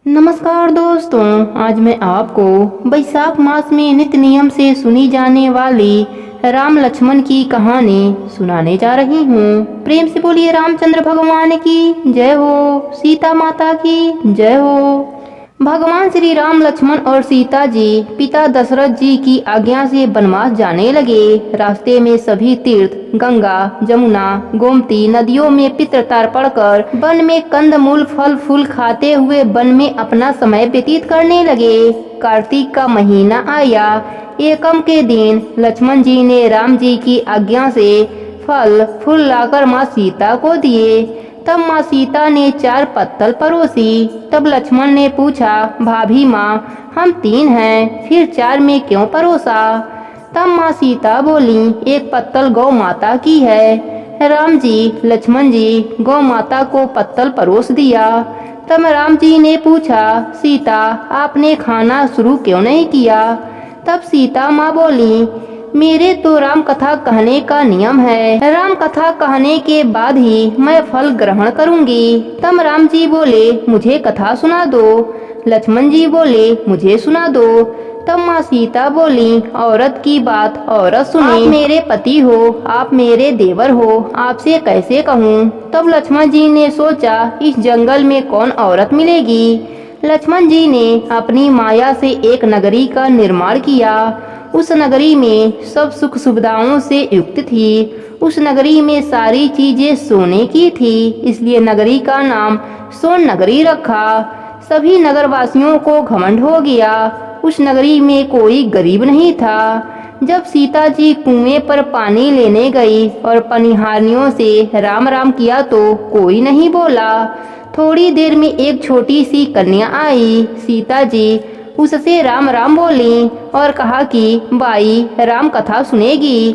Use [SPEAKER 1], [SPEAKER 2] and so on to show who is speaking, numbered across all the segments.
[SPEAKER 1] नमस्कार दोस्तों, आज मैं आपको बैसाख मास में नित्य नियम से सुनी जाने वाली राम लक्ष्मण की कहानी सुनाने जा रही हूँ। प्रेम से बोलिए रामचंद्र भगवान की जय हो, सीता माता की जय हो। भगवान श्री राम लक्ष्मण और सीता जी पिता दशरथ जी की आज्ञा से वनवास जाने लगे। रास्ते में सभी तीर्थ, गंगा, जमुना, गोमती नदियों में पितृ तर्पण कर वन में कंदमूल फल फूल खाते हुए वन में अपना समय व्यतीत करने लगे। कार्तिक का महीना आया। एकम के दिन लक्ष्मण जी ने राम जी की आज्ञा से फल फूल लाकर माँ सीता को दिए। तब माँ सीता ने 4 पत्तल परोसी। तब लक्ष्मण ने पूछा, भाभी माँ, हम 3 हैं, फिर 4 में क्यों परोसा? तब माँ सीता बोली, 1 पत्तल गौ माता की है। राम जी, लक्ष्मण जी गौ माता को पत्तल परोस दिया। तब राम जी ने पूछा, सीता, आपने खाना शुरू क्यों नहीं किया? तब सीता माँ बोली, मेरे तो राम कथा कहने का नियम है। राम कथा कहने के बाद ही मैं फल ग्रहण करूंगी। तब राम जी बोले, मुझे कथा सुना दो। लक्ष्मण जी बोले, मुझे सुना दो। तब माँ सीता बोली, औरत की बात औरत सुने। आप मेरे पति हो, आप मेरे देवर हो, आपसे कैसे कहूँ? तब लक्ष्मण जी ने सोचा, इस जंगल में कौन औरत मिलेगी। लक्ष्मण जी ने अपनी माया से एक नगरी का निर्माण किया। उस नगरी में सब सुख सुविधाओं से युक्त थी। उस नगरी में सारी चीजें सोने की थी, इसलिए नगरी का नाम सोन नगरी रखा। सभी नगरवासियों को घमंड हो गया। उस नगरी में कोई गरीब नहीं था। जब सीता जी कुएं पर पानी लेने गई और पनिहारियों से राम राम किया तो कोई नहीं बोला। थोड़ी देर में एक छोटी सी कन्या आई। सीता जी उससे राम राम बोली और कहा कि बाई, राम कथा सुनेगी।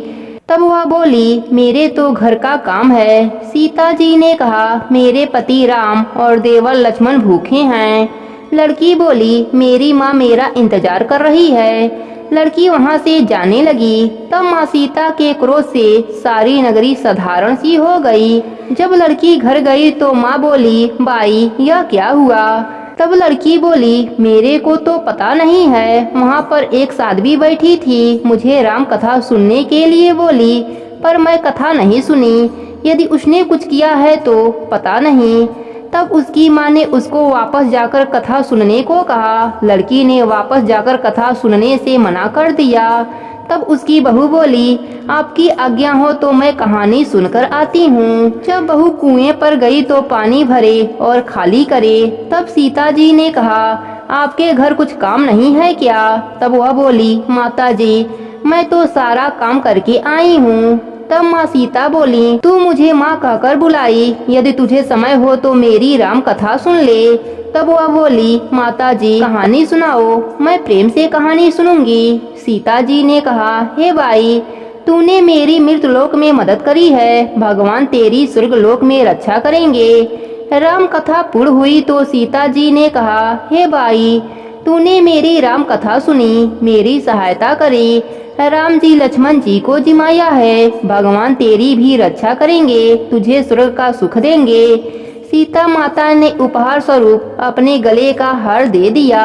[SPEAKER 1] तब वह बोली, मेरे तो घर का काम है। सीता जी ने कहा, मेरे पति राम और देवर लक्ष्मण भूखे हैं। लड़की बोली, मेरी माँ मेरा इंतजार कर रही है। लड़की वहाँ से जाने लगी। तब माँ सीता के क्रोध से सारी नगरी साधारण सी हो गई। जब लड़की घर गई तो माँ बोली, बाई, यह क्या हुआ? तब लड़की बोली, मेरे को तो पता नहीं है। वहाँ पर एक साध्वी बैठी थी, मुझे राम कथा सुनने के लिए बोली, पर मैं कथा नहीं सुनी। यदि उसने कुछ किया है तो पता नहीं। तब उसकी माँ ने उसको वापस जाकर कथा सुनने को कहा। लड़की ने वापस जाकर कथा सुनने से मना कर दिया। तब उसकी बहू बोली, आपकी आज्ञा हो तो मैं कहानी सुनकर आती हूँ। जब बहू कुएं पर गई तो पानी भरे और खाली करे। तब सीता जी ने कहा, आपके घर कुछ काम नहीं है क्या? तब वह बोली, माता जी, मैं तो सारा काम करके आई हूँ। तब माँ सीता बोली, तू मुझे माँ कहकर बुलाई, यदि तुझे समय हो तो मेरी राम कथा सुन ले। तब वह बोली, माता जी, कहानी सुनाओ, मैं प्रेम से कहानी सुनूंगी। सीता जी ने कहा, हे बाई, तूने मेरी मृतलोक में मदद करी है, भगवान तेरी स्वर्गलोक में रक्षा करेंगे। राम कथा पूर्ण हुई तो सीता जी ने कहा, हे बाई, तूने मेरी राम कथा सुनी, मेरी सहायता करी। राम जी लक्ष्मण जी को जिमाया है, भगवान तेरी भी रक्षा करेंगे, तुझे स्वर्ग का सुख देंगे। सीता माता ने उपहार स्वरूप अपने गले का हार दे दिया।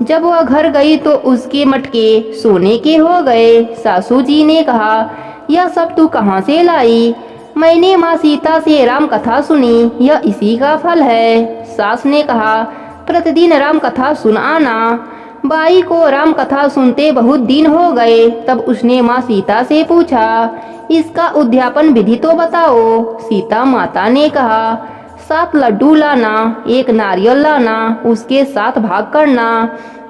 [SPEAKER 1] जब वह घर गई तो उसके मटके सोने के हो गए। सासू जी ने कहा, यह सब तू कहाँ से लाई? मैंने माँ सीता से राम कथा सुनी, यह इसी का फल है। सास ने कहा, प्रतिदिन राम कथा सुन आना। बाई को राम कथा सुनते बहुत दिन हो गए। तब उसने माँ सीता से पूछा, इसका उद्यापन विधि तो बताओ। सीता माता ने कहा, 7 लड्डू लाना, 1 नारियल लाना, उसके 7 भाग करना,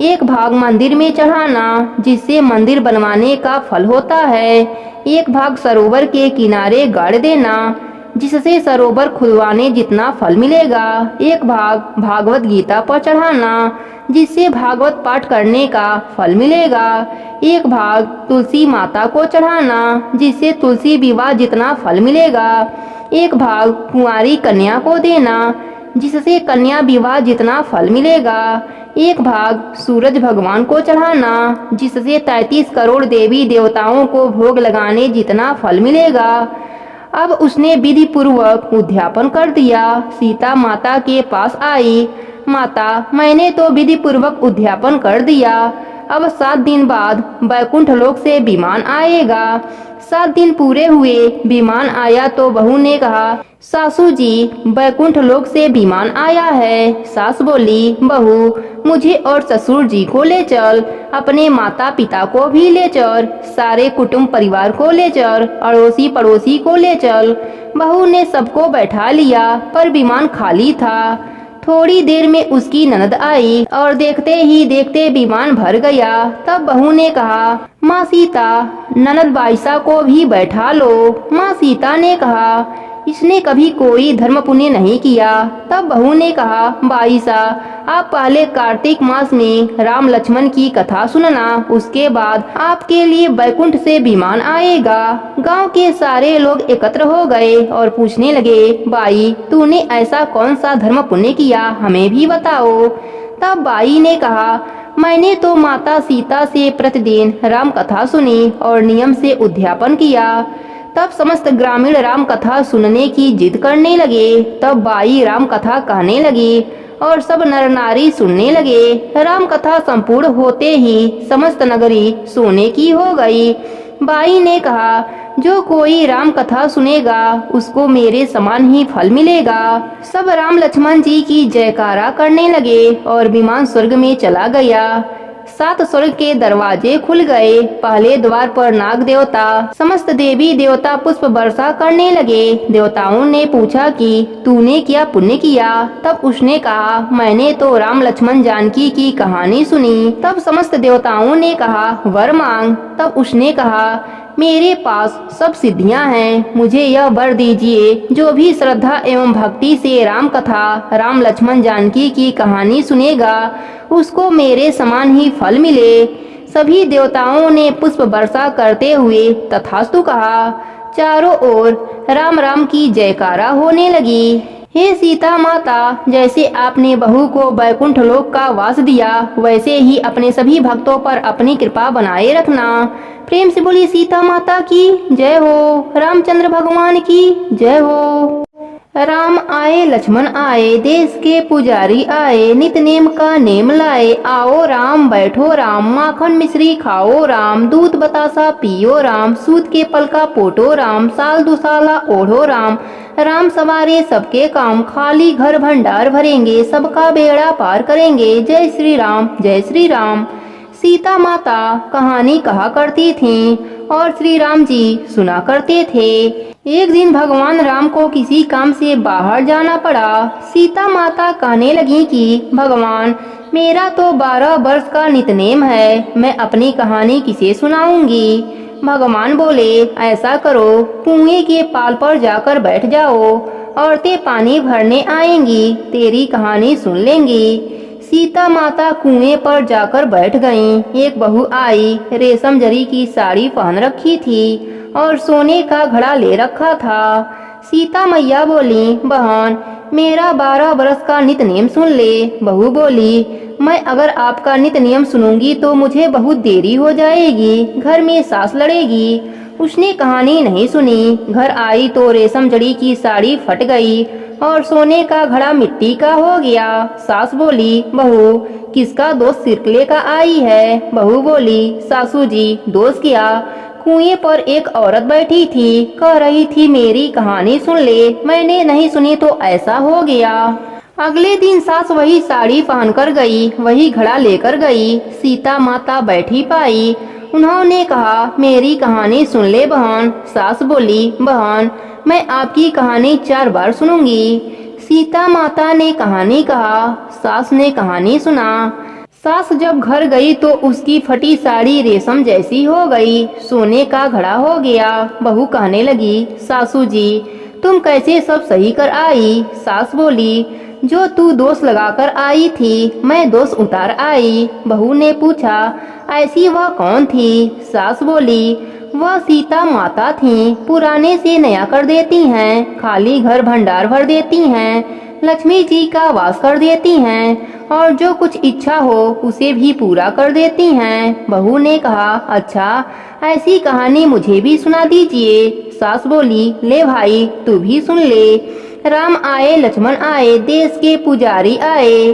[SPEAKER 1] 1 भाग मंदिर में चढ़ाना, जिससे मंदिर बनवाने का फल होता है। 1 भाग सरोवर के किनारे गाड़ देना, जिससे सरोवर खुदवाने जितना फल मिलेगा। 1 भाग भागवत गीता पर चढ़ाना, जिससे भागवत पाठ करने का फल मिलेगा। 1 भाग तुलसी माता को चढ़ाना, जिससे तुलसी विवाह जितना फल मिलेगा। 1 भाग कुंवारी कन्या को देना, जिससे कन्या विवाह जितना फल मिलेगा। 1 भाग सूरज भगवान को चढ़ाना, जिससे 33 करोड़ देवी देवताओं को भोग लगाने जितना फल मिलेगा। अब उसने विधि पूर्वक उद्यापन कर दिया। सीता माता के पास आई। माता, मैंने तो विधि पूर्वक उद्यापन कर दिया। अब 7 दिन बाद वैकुंठ लोक से विमान आएगा। 7 दिन पूरे हुए, विमान आया तो बहू ने कहा, सासू जी, वैकुंठ लोक से विमान आया है। सास बोली, बहू, मुझे और ससुर जी को ले चल, अपने माता पिता को भी ले चल, सारे कुटुंब परिवार को ले चल, अड़ोसी पड़ोसी को ले चल। बहू ने सबको बैठा लिया, पर विमान खाली था। थोड़ी देर में उसकी ननद आई और देखते ही देखते विमान भर गया। तब बहू ने कहा, माँ सीता, ननद बाईसा को भी बैठा लो। माँ सीता ने कहा, इसने कभी कोई धर्म पुण्य नहीं किया। तब बहू ने कहा, बाईसा, आप पहले कार्तिक मास में राम लक्ष्मण की कथा सुनना, उसके बाद आपके लिए बैकुंठ से विमान आएगा। गांव के सारे लोग एकत्र हो गए और पूछने लगे, बाई, तूने ऐसा कौन सा धर्म पुण्य किया, हमें भी बताओ। तब बाई ने कहा, मैंने तो माता सीता से प्रतिदिन राम कथा सुनी और नियम से उद्यापन किया। तब समस्त ग्रामीण राम कथा सुनने की जिद करने लगे। तब बाई राम कथा कहने लगी और सब नर नारी सुनने लगे। राम कथा संपूर्ण होते ही समस्त नगरी सोने की हो गई। बाई ने कहा, जो कोई राम कथा सुनेगा उसको मेरे समान ही फल मिलेगा। सब राम लक्ष्मण जी की जयकारा करने लगे और विमान स्वर्ग में चला गया। 7 स्वर्ग के दरवाजे खुल गए। पहले द्वार पर नाग देवता, समस्त देवी देवता पुष्प वर्षा करने लगे। देवताओं ने पूछा कि तूने क्या पुण्य किया। तब उसने कहा, मैंने तो राम लक्ष्मण जानकी की कहानी सुनी। तब समस्त देवताओं ने कहा, वर मांग। तब उसने कहा, मेरे पास सब सिद्धियां हैं, मुझे यह वर दीजिए, जो भी श्रद्धा एवं भक्ति से राम कथा, राम लक्ष्मण जानकी की कहानी सुनेगा उसको मेरे समान ही फल मिले। सभी देवताओं ने पुष्प वर्षा करते हुए तथास्तु कहा। चारों ओर राम राम की जयकारा होने लगी। हे सीता माता, जैसे आपने बहू को वैकुंठ लोक का वास दिया, वैसे ही अपने सभी भक्तों पर अपनी कृपा बनाए रखना। प्रेम से बोली सीता माता की जय हो, रामचंद्र भगवान की जय हो। राम आए लक्ष्मण आए, देश के पुजारी आए, नित नेम का नेम लाए। आओ राम बैठो राम, माखन मिश्री खाओ राम, दूध बतासा पियो राम, सूत के पल का पोटो राम, साल दुसाला ओढ़ो राम। राम सवारे सबके काम, खाली घर भंडार भरेंगे, सबका बेड़ा पार करेंगे। जय श्री राम, जय श्री राम। सीता माता कहानी कहा करती थीं और श्री राम जी सुना करते थे। एक दिन भगवान राम को किसी काम से बाहर जाना पड़ा। सीता माता कहने लगी कि भगवान, मेरा तो 12 वर्ष का नितनेम है, मैं अपनी कहानी किसे सुनाऊंगी। भगवान बोले, ऐसा करो, कुएं के पाल पर जाकर बैठ जाओ, औरतें पानी भरने आएंगी, तेरी कहानी सुन लेंगी। सीता माता कुएं पर जाकर बैठ गईं। एक बहू आई, रेशम जरी की साड़ी पहन रखी थी और सोने का घड़ा ले रखा था। सीता मैया बोली, बहन, मेरा 12 वर्ष का नित नियम सुन ले। बहू बोली, मैं अगर आपका नित नियम सुनूंगी तो मुझे बहुत देरी हो जाएगी, घर में सास लड़ेगी। उसने कहानी नहीं सुनी। घर आई तो रेशम जड़ी की साड़ी फट गई और सोने का घड़ा मिट्टी का हो गया। सास बोली, बहू, किसका दोष सिरकले का आई है। बहू बोली, सासू जी, दोष क्या। कुएं पर एक औरत बैठी थी, कह रही थी मेरी कहानी सुन ले, मैंने नहीं सुनी तो ऐसा हो गया। अगले दिन सास वही साड़ी पहनकर गई, वही घड़ा लेकर गई। सीता माता बैठी पाई। उन्होंने कहा, मेरी कहानी सुन ले बहन। सास बोली, बहन, मैं आपकी कहानी 4 बार सुनूंगी। सीता माता ने कहानी कहा, सास ने कहानी सुना। सास जब घर गई तो उसकी फटी साड़ी रेशम जैसी हो गई, सोने का घड़ा हो गया। बहू कहने लगी, सासू जी, तुम कैसे सब सही कर आई। सास बोली, जो तू दोष लगाकर आई थी, मैं दोष उतार आई। बहू ने पूछा, ऐसी वह कौन थी। सास बोली, वह सीता माता थीं, पुराने से नया कर देती हैं, खाली घर भंडार भर देती हैं, लक्ष्मी जी का वास कर देती हैं और जो कुछ इच्छा हो उसे भी पूरा कर देती हैं। बहू ने कहा, अच्छा ऐसी कहानी मुझे भी सुना दीजिए। सास बोली, ले भाई तू भी सुन ले। राम आए लक्ष्मण आए, देश के पुजारी आए।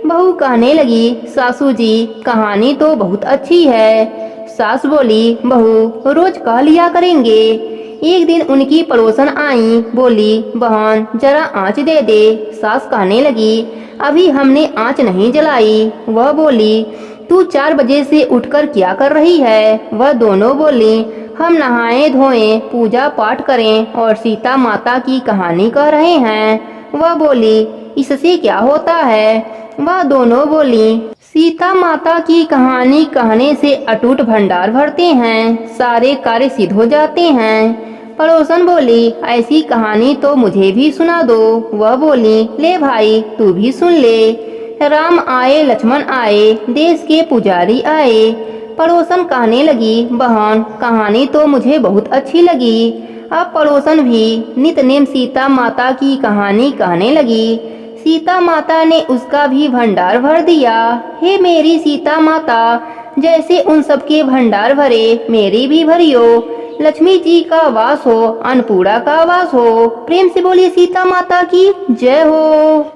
[SPEAKER 1] बहू कहने लगी, सासू जी कहानी तो बहुत अच्छी है। सास बोली, बहू रोज कह लिया करेंगे। एक दिन उनकी पड़ोसन आई, बोली, बहन जरा आँच दे दे। सास कहने लगी, अभी हमने आँच नहीं जलाई। वह बोली, तू 4 बजे से उठकर क्या कर रही है? वह दोनों बोली, हम नहाएं धोएं, पूजा पाठ करें और सीता माता की कहानी कह रहे हैं। वह बोली, इससे क्या होता है? वह दोनों बोली, सीता माता की कहानी कहने से अटूट भंडार भरते हैं, सारे कार्य सिद्ध हो जाते हैं। पड़ोसन बोली, ऐसी कहानी तो मुझे भी सुना दो। वह बोली, ले भाई तू भी सुन ले। राम आए लक्ष्मण आए, देश के पुजारी आए। पड़ोसन कहने लगी, बहन कहानी तो मुझे बहुत अच्छी लगी। अब पड़ोसन भी नित नेम सीता माता की कहानी कहने लगी। सीता माता ने उसका भी भंडार भर दिया। हे मेरी सीता माता, जैसे उन सबके भंडार भरे मेरी भी भरियो। लक्ष्मी जी का वास हो, अन्नपूर्णा का वास हो। प्रेम से बोलिए सीता माता की जय हो।